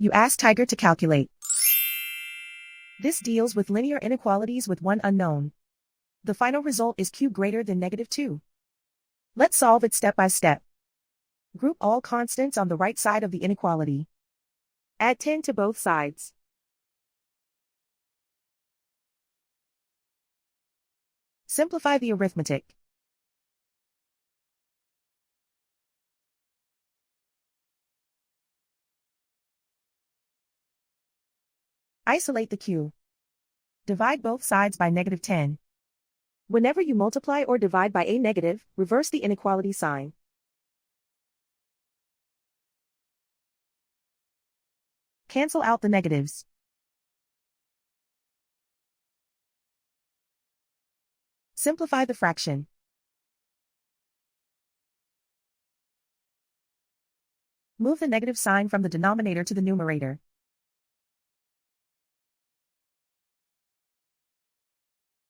You ask Tiger to calculate. This deals with linear inequalities with one unknown. The final result is q greater than -2. Let's solve it step by step. Group all constants on the right side of the inequality. Add 10 to both sides. Simplify the arithmetic. Isolate the q. Divide both sides by -10. Whenever you multiply or divide by a negative, reverse the inequality sign. Cancel out the negatives. Simplify the fraction. Move the negative sign from the denominator to the numerator.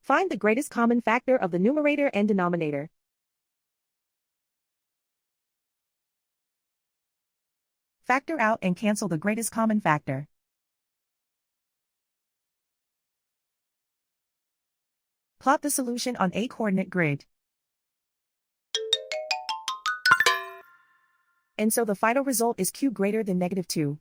Find the greatest common factor of the numerator and denominator. Factor out and cancel the greatest common factor. Plot the solution on a coordinate grid. And so the final result is q greater than -2.